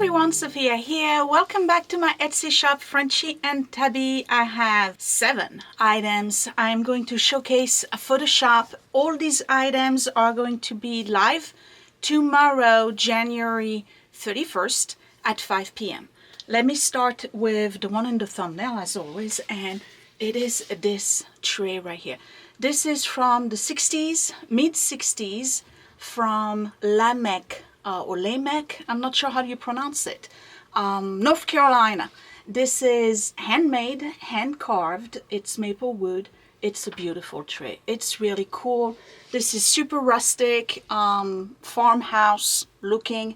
everyone, Sophia here. Welcome back to my Etsy shop, Frenchy and Tubby. I have 7 items I'm going to showcase for the shop. All these items are going to be live tomorrow, January 31st at 5 p.m. Let me start with the one in the thumbnail as always, and it is this tray right here. This is from the 60s, mid-60s, from Lamech. Or Lamech, I'm not sure how you pronounce it, North Carolina. This is handmade, hand carved. It's maple wood. It's a beautiful tray. It's really cool. This is super rustic, farmhouse looking.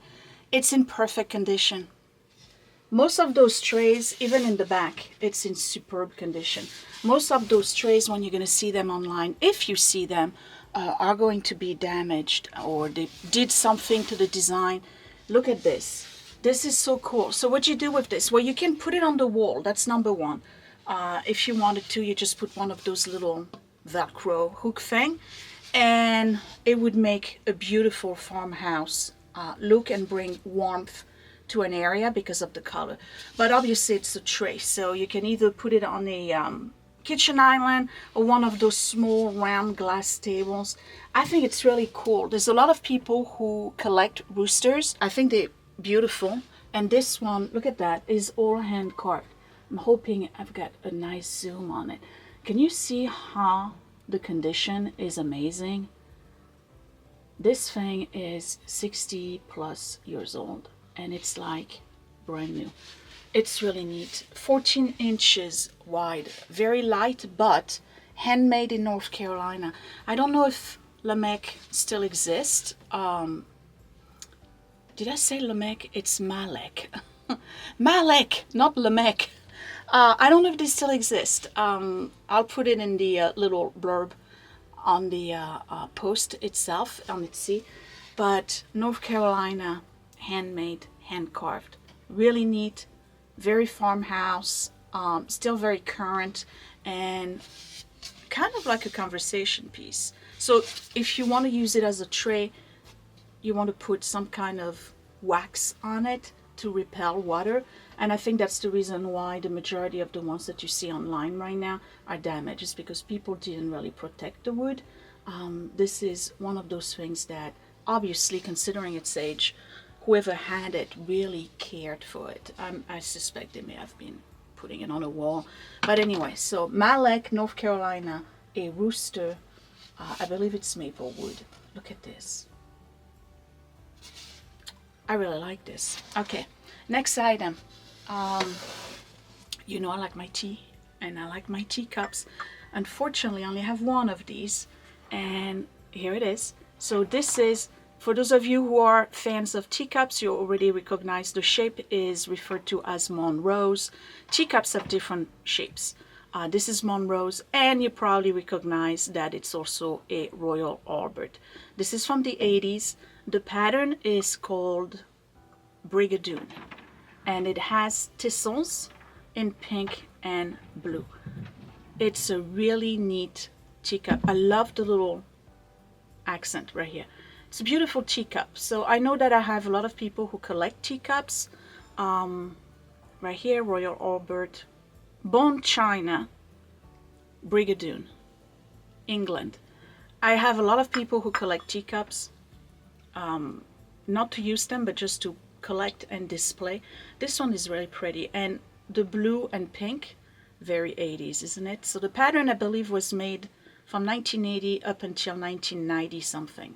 It's in perfect condition. Most of those trays, even in the back, it's in superb condition. Most of those trays, when you're going to see them online, if you see them, are going to be damaged, or they did something to the design. Look at this. This is so cool. So what you do with this? Well, you can put it on the wall. That's number one. If you wanted to, you just put one of those little Velcro hook thing, and it would make a beautiful farmhouse look and bring warmth to an area because of the color. But obviously it's a tray, so you can either put it on a kitchen island or one of those small round glass tables. I think it's really cool. There's a lot of people who collect roosters. I think they're beautiful. And this one, look at that, is all hand carved. I'm hoping I've got a nice zoom on it. Can you see how the condition is amazing? This thing is 60 plus years old and it's like brand new. It's really neat. 14 inches wide, very light, but handmade in North Carolina. I don't know if Lamech still exists. Did I say Lamech? It's Malek. Malek, not Lamech. I don't know if they still exist. I'll put it in the little blurb on the post itself on Etsy. But North Carolina, handmade, hand carved. Really neat. Very farmhouse, still very current, and kind of like a conversation piece. So if you want to use it as a tray, you want to put some kind of wax on it to repel water. And I think that's the reason why the majority of the ones that you see online right now are damaged, is because people didn't really protect the wood. This is one of those things that, obviously, considering its age, whoever had it really cared for it. I suspect they may have been putting it on a wall. But anyway, so Malek, North Carolina, a rooster. I believe it's maple wood. Look at this. I really like this. Okay, next item. You know I like my tea, and I like my teacups. Unfortunately, I only have one of these, and here it is. So this is, for those of you who are fans of teacups, you already recognize the shape is referred to as Monrose. Teacups have different shapes. This is Monrose, and you probably recognize that it's also a Royal Albert. This is from the 80s. The pattern is called Brigadoon, and it has tassels in pink and blue. It's a really neat teacup. I love the little accent right here. It's a beautiful teacup. So I know that I have a lot of people who collect teacups. Right here, Royal Albert, Bone China, Brigadoon, England. I have a lot of people who collect teacups, not to use them, but just to collect and display. This one is really pretty, and the blue and pink, very 80s, isn't it? So the pattern, I believe, was made from 1980 up until 1990 something.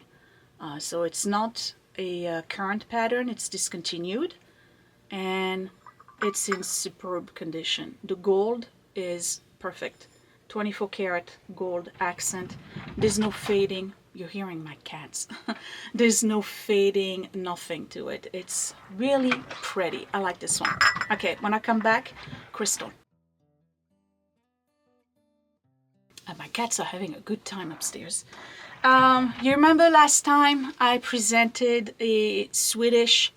So it's not a current pattern, it's discontinued, and it's in superb condition. The gold is perfect. 24 karat gold accent. There's no fading. You're hearing my cats. There's no fading, nothing to it. It's really pretty. I like this one. Okay, when I come back, crystal. And my cats are having a good time upstairs. You remember last time I presented a Swedish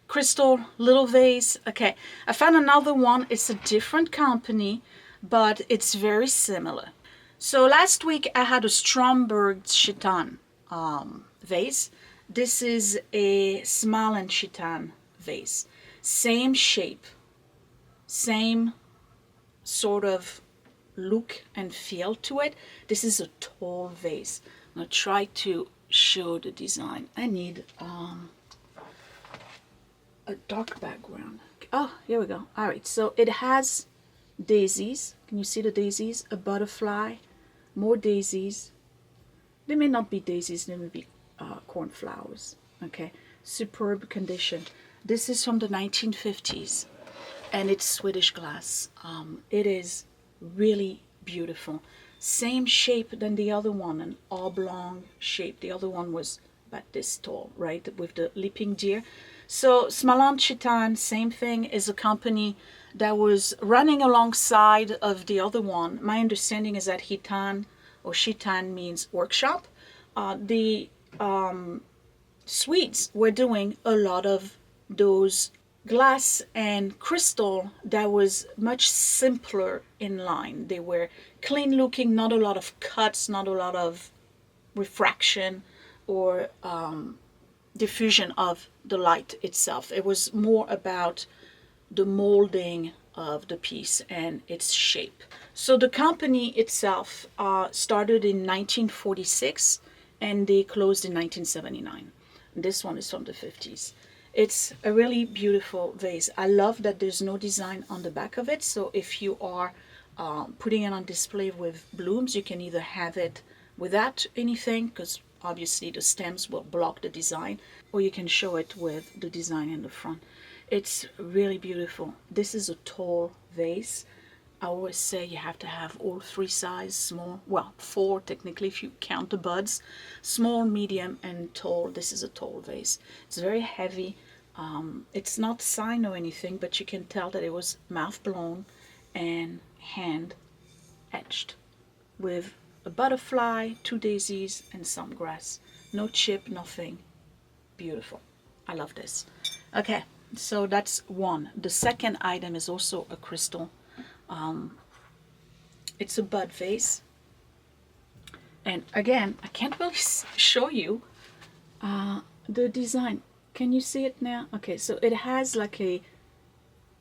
crystal little vase? Okay, I found another one. It's a different company, but it's very similar. So last week I had a Smalandshyttan vase. This is a smalandshyttan vase. Same shape, same sort of look and feel to it. This is a tall vase. I'm going to try to show the design. I need a dark background. Oh, here we go. All right, so it has daisies. Can you see the daisies? A butterfly, more daisies. They may not be daisies, they may be cornflowers. Okay, superb condition. This is from the 1950s, and it's Swedish glass. It is really beautiful. Same shape than the other one, an oblong shape. The other one was about this tall, right, with the leaping deer. So Smalandshyttan, same thing, is a company that was running alongside of the other one. My understanding is that Hyttan or Shyttan means workshop. The Swedes were doing a lot of those glass and crystal that was much simpler in line. They were clean looking, not a lot of cuts, not a lot of refraction or diffusion of the light itself. It was more about the molding of the piece and its shape. So the company itself started in 1946 and they closed in 1979. This one is from the 50s. It's a really beautiful vase. I love that there's no design on the back of it. So if you are putting it on display with blooms, you can either have it without anything, because obviously the stems will block the design, or you can show it with the design in the front. It's really beautiful. This is a tall vase. I always say you have to have all three sizes, small, well, four technically if you count the buds, small, medium, and tall. This is a tall vase. It's very heavy. It's not signed or anything, but you can tell that it was mouth blown and hand etched with a butterfly, two daisies, and some grass. No chip, nothing. Beautiful. I love this. Okay, so that's one. The second item is also a crystal. It's a bud vase, and again, I can't really show you the design. Can you see it now? Okay, so it has like a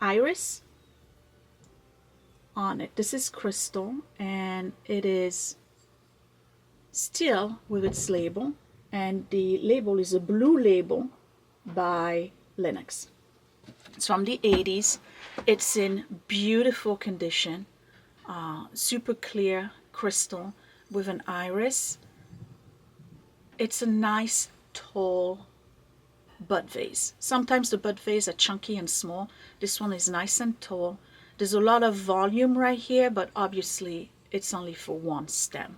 iris on it. This is crystal, and it is still with its label, and the label is a blue label by Lenox. It's from the 80s. It's in beautiful condition, super clear crystal with an iris. It's a nice tall bud vase. Sometimes the bud vase are chunky and small. This one is nice and tall. There's a lot of volume right here, but obviously it's only for one stem.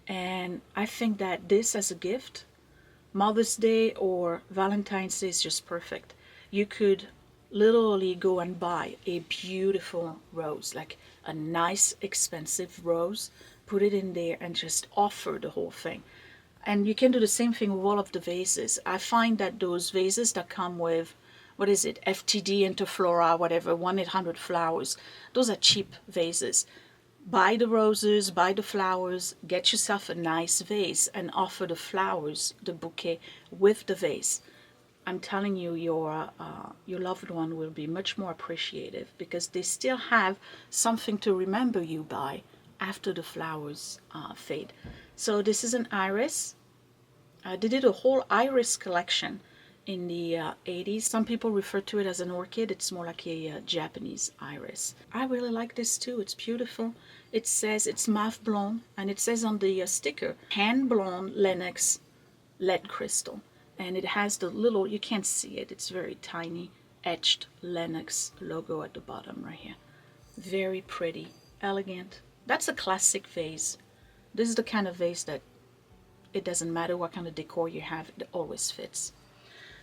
And I think that this as a gift, Mother's Day or Valentine's Day, is just perfect. You could literally go and buy a beautiful rose, like a nice expensive rose, put it in there and just offer the whole thing. And you can do the same thing with all of the vases. I find that those vases that come with, what is it, FTD, Interflora, whatever, 1-800 flowers, those are cheap vases. Buy the roses, buy the flowers, get yourself a nice vase and offer the flowers, the bouquet, with the vase. I'm telling you, your loved one will be much more appreciative because they still have something to remember you by after the flowers fade. So this is an iris. They did a whole iris collection in the 80s. Some people refer to it as an orchid. It's more like a Japanese iris. I really like this too. It's beautiful. It says it's mouth blown, and it says on the sticker, hand blown Lenox lead crystal. And it has the little, you can't see it, it's very tiny, etched Lenox logo at the bottom right here. Very pretty, elegant. That's a classic vase. This is the kind of vase that it doesn't matter what kind of decor you have, it always fits.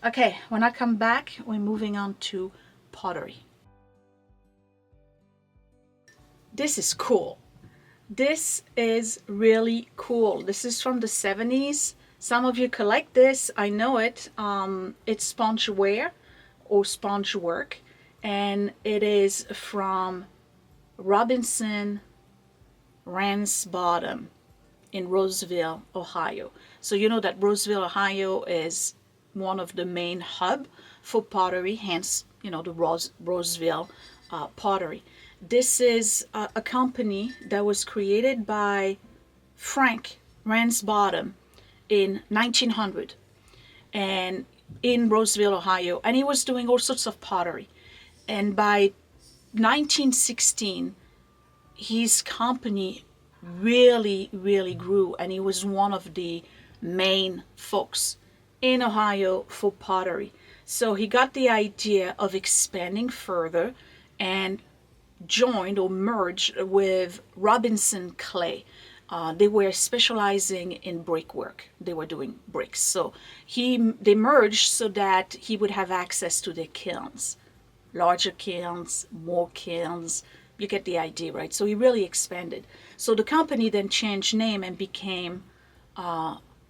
Okay, when I come back, we're moving on to pottery. This is cool. This is really cool. This is from the 70s. Some of you collect this, I know it. It's spongeware or sponge work, and it is from Robinson Ransbottom in Roseville, Ohio. So you know that Roseville, Ohio is one of the main hub for pottery, hence you know, the Roseville pottery. This is a company that was created by Frank Ransbottom in 1900 and in Roseville, Ohio, and he was doing all sorts of pottery. And by 1916, his company really grew, and he was one of the main folks in Ohio for pottery. So he got the idea of expanding further and joined or merged with Robinson Clay. They were specializing in brickwork. They were doing bricks. So they merged so that he would have access to their kilns. Larger kilns, more kilns. You get the idea, right? So he really expanded. So the company then changed name and became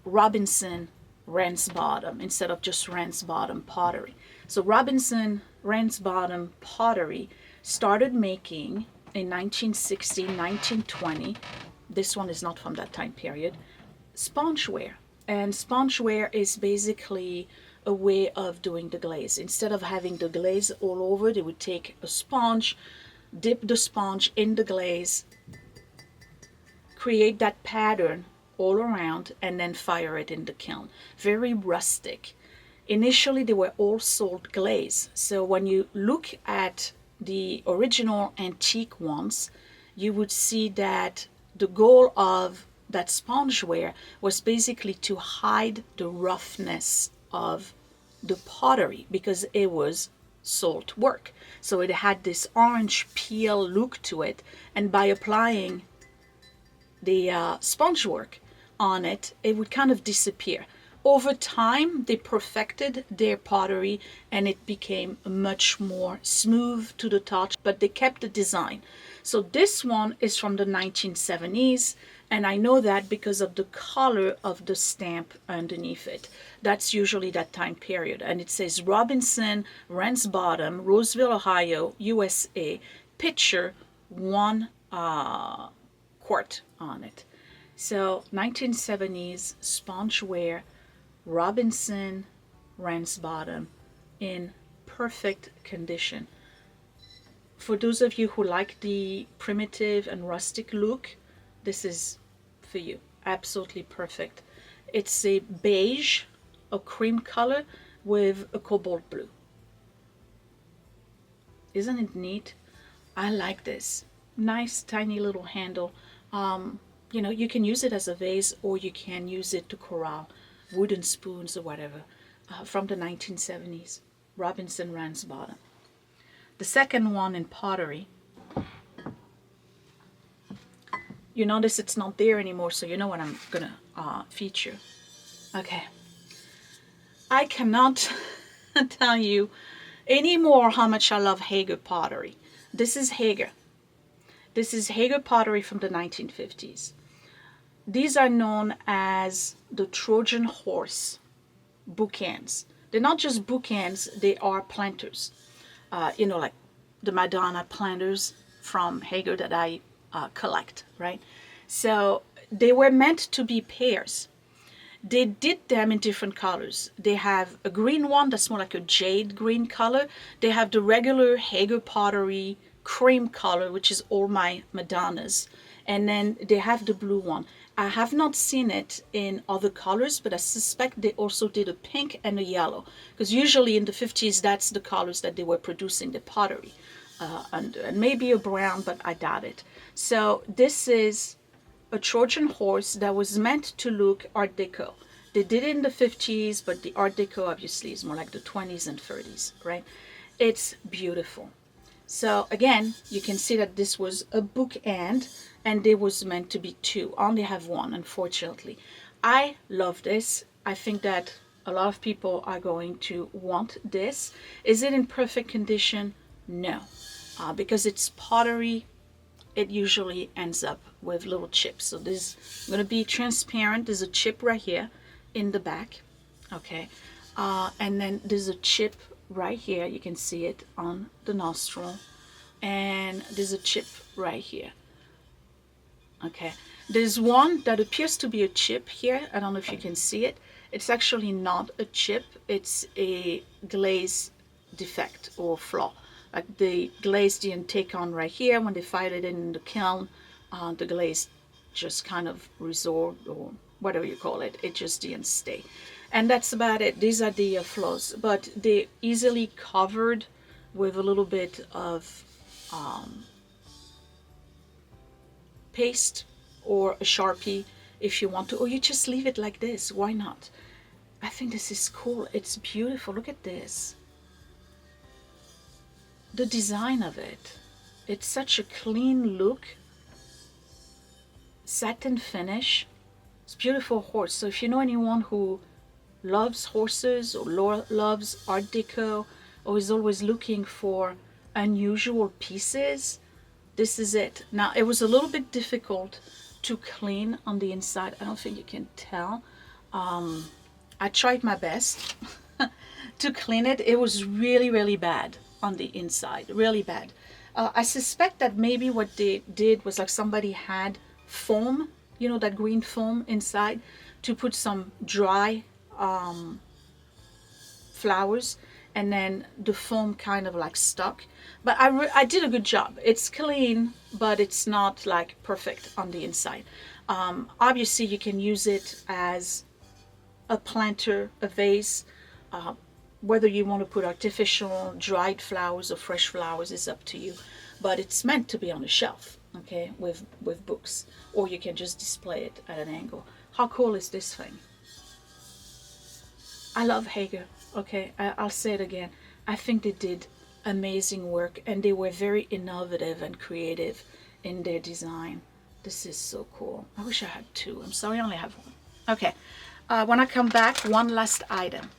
Robinson Ransbottom instead of just Ransbottom Pottery. So Robinson Ransbottom Pottery started making in 1960, 1920. This one is not from that time period. Spongeware. And spongeware is basically a way of doing the glaze. Instead of having the glaze all over, they would take a sponge, dip the sponge in the glaze, create that pattern all around, and then fire it in the kiln. Very rustic. Initially, they were all sold glaze. So when you look at the original antique ones, you would see that the goal of that spongeware was basically to hide the roughness of the pottery because it was salt work. So it had this orange peel look to it, and by applying the sponge work on it, it would kind of disappear. Over time, they perfected their pottery and it became much more smooth to the touch, but they kept the design. So this one is from the 1970s, and I know that because of the color of the stamp underneath it. That's usually that time period. And it says Robinson, Ransbottom, Roseville, Ohio, USA, picture 1 quart on it. So 1970s spongeware, Robinson, Ransbottom, in perfect condition. For those of you who like the primitive and rustic look, this is for you. Absolutely perfect. It's a beige, a cream color with a cobalt blue. Isn't it neat? I like this. Nice tiny little handle. You know, you can use it as a vase or you can use it to corral wooden spoons or whatever. From the 1970s, Robinson Ransbottom. The second one in pottery, you notice it's not there anymore, so you know what I'm gonna feature. Okay, I cannot tell you anymore how much I love Haeger pottery. This is Haeger. This is Haeger pottery from the 1950s. These are known as the Trojan horse bookends. They're not just bookends, they are planters. You know, like the Madonna planters from Haeger that I collect, right? So they were meant to be pairs. They did them in different colors. They have a green one that's more like a jade green color. They have the regular Haeger pottery cream color, which is all my Madonnas. And then they have the blue one. I have not seen it in other colors, but I suspect they also did a pink and a yellow, because usually in the 50s, that's the colors that they were producing the pottery under, and maybe a brown, but I doubt it. So this is a Trojan horse that was meant to look Art Deco. They did it in the 50s, but the Art Deco obviously is more like the 20s and 30s, right? It's beautiful. So again, you can see that this was a bookend, and there was meant to be two. I only have one, unfortunately. I love this. I think that a lot of people are going to want this. Is it in perfect condition? No. Because it's pottery, it usually ends up with little chips. So this is going to be transparent. There's a chip right here in the back. Okay. And then there's a chip right here. You can see it on the nostril. And there's a chip right here. Okay, there's one that appears to be a chip here. I don't know if you can see it. It's actually not a chip. It's a glaze defect or flaw. Like the glaze didn't take on right here when they fired it in the kiln. The glaze just kind of resorbed, or whatever you call it. It just didn't stay. And that's about it. These are the flaws, but they're easily covered with a little bit of paste or a Sharpie if you want to, or you just leave it like this. Why not? I think this is cool. It's beautiful. Look at this. The design of it. It's such a clean look. Satin finish. It's a beautiful horse. So if you know anyone who loves horses or loves Art Deco or is always looking for unusual pieces, this is it. Now, it was a little bit difficult to clean on the inside. I don't think you can tell. I tried my best to clean it. It was really, really bad on the inside, really bad. I suspect that maybe what they did was like somebody had foam, you know, that green foam inside, to put some dry flowers, and then the foam kind of like stuck. But I did a good job. It's clean, but it's not like perfect on the inside. Obviously, you can use it as a planter, a vase. Whether you want to put artificial dried flowers or fresh flowers is up to you. But it's meant to be on a shelf, okay, with books. Or you can just display it at an angle. How cool is this thing? I love Haeger, okay? I'll say it again. I think they did amazing work, and they were very innovative and creative in their design. This is so cool. I wish I had two. I'm sorry, I only have one. Okay, when I come back, one last item.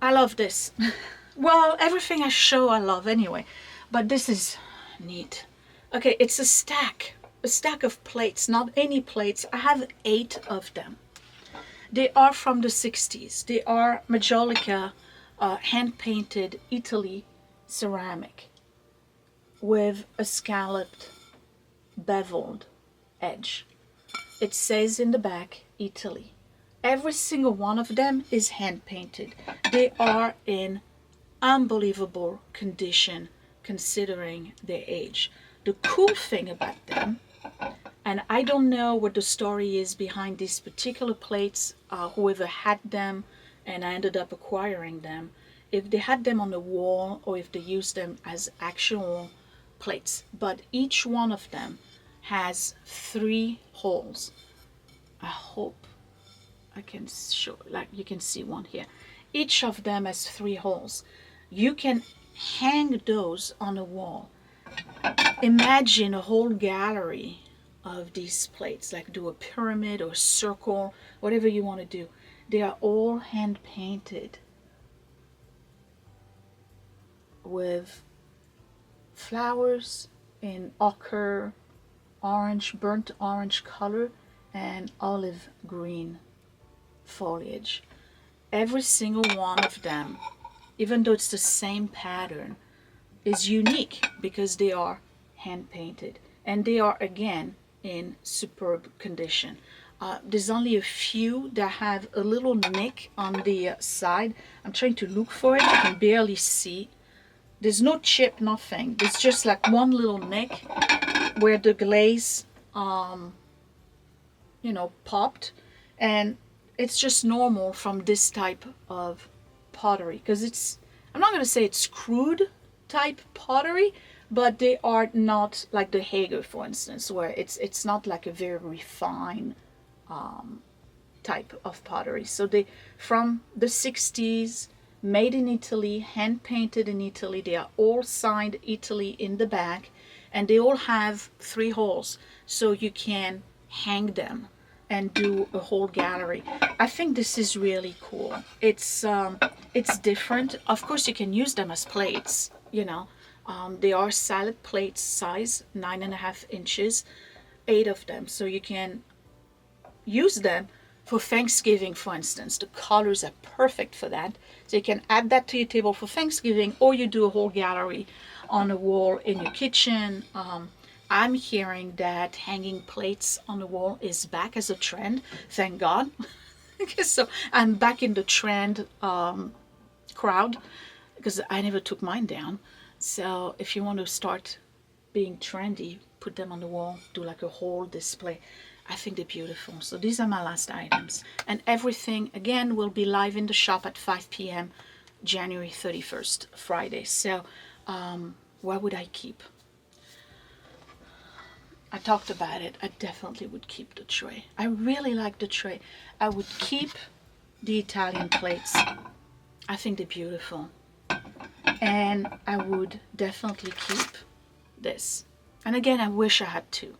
I love this. Well, everything I show I love anyway, but this is neat. Okay, it's a stack of plates, not any plates. I have 8 of them. They are from the 60s. They are majolica, hand-painted Italy ceramic with a scalloped, beveled edge. It says in the back, Italy. Every single one of them is hand-painted. They are in unbelievable condition considering their age. The cool thing about them, and I don't know what the story is behind these particular plates, whoever had them, and I ended up acquiring them, if they had them on the wall or if they used them as actual plates. But each one of them has 3 holes. I hope I can show, like you can see one here. Each of them has 3 holes. You can hang those on a wall. Imagine a whole gallery of these plates, like do a pyramid or a circle, whatever you want to do. They are all hand painted with flowers in ochre, orange, burnt orange color, and olive green foliage. Every single one of them, even though it's the same pattern, is unique because they are hand painted, and they are again in superb condition. There's only a few that have a little nick on the side. I'm trying to look for it. I can barely see. There's no chip, nothing. There's just like one little nick where the glaze popped, and it's just normal from this type of pottery, because it's, I'm not going to say it's crude type pottery, but they are not like the Haeger, for instance, where it's not like a very refined type of pottery. So they, from the 60s, made in Italy, hand painted in Italy. They are all signed Italy in the back, and they all have 3 holes, so you can hang them and do a whole gallery. I think this is really cool. It's different. Of course, you can use them as plates, you know. They are salad plates size, 9.5 inches, 8 of them. So you can use them for Thanksgiving, for instance. The colors are perfect for that. So you can add that to your table for Thanksgiving, or you do a whole gallery on a wall in your kitchen. I'm hearing that hanging plates on the wall is back as a trend. Thank God. So I'm back in the trend crowd, because I never took mine down. So if you want to start being trendy, put them on the wall, do like a whole display. I think they're beautiful. So these are my last items. And everything, again, will be live in the shop at 5 p.m. January 31st, Friday. So what would I keep? I talked about it. I definitely would keep the tray. I really like the tray. I would keep the Italian plates. I think they're beautiful. And I would definitely keep this. And again, I wish I had two.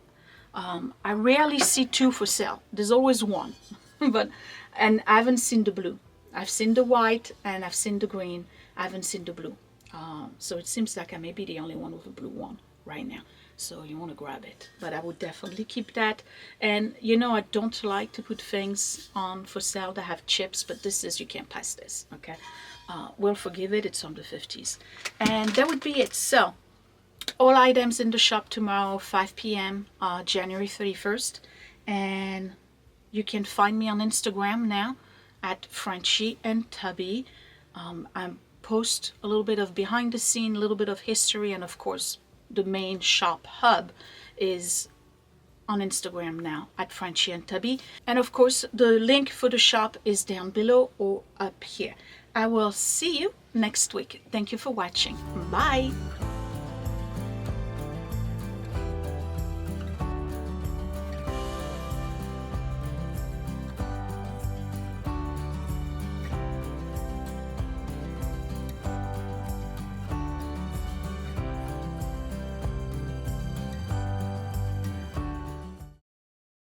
I rarely see two for sale. There's always one. And I haven't seen the blue. I've seen the white and I've seen the green. I haven't seen the blue. So it seems like I may be the only one with a blue one right now. So you want to grab it. But I would definitely keep that. And you know, I don't like to put things on for sale that have chips, but this is, you can't pass this, okay? We'll forgive it. It's from the 50s. And that would be it. So all items in the shop tomorrow, 5 p.m., January 31st. And you can find me on Instagram now at Frenchy and Tubby. I post a little bit of behind the scene, a little bit of history, and of course, the main shop hub is on Instagram now at Frenchy and Tubby. And of course, the link for the shop is down below or up here. I will see you next week. Thank you for watching. Bye.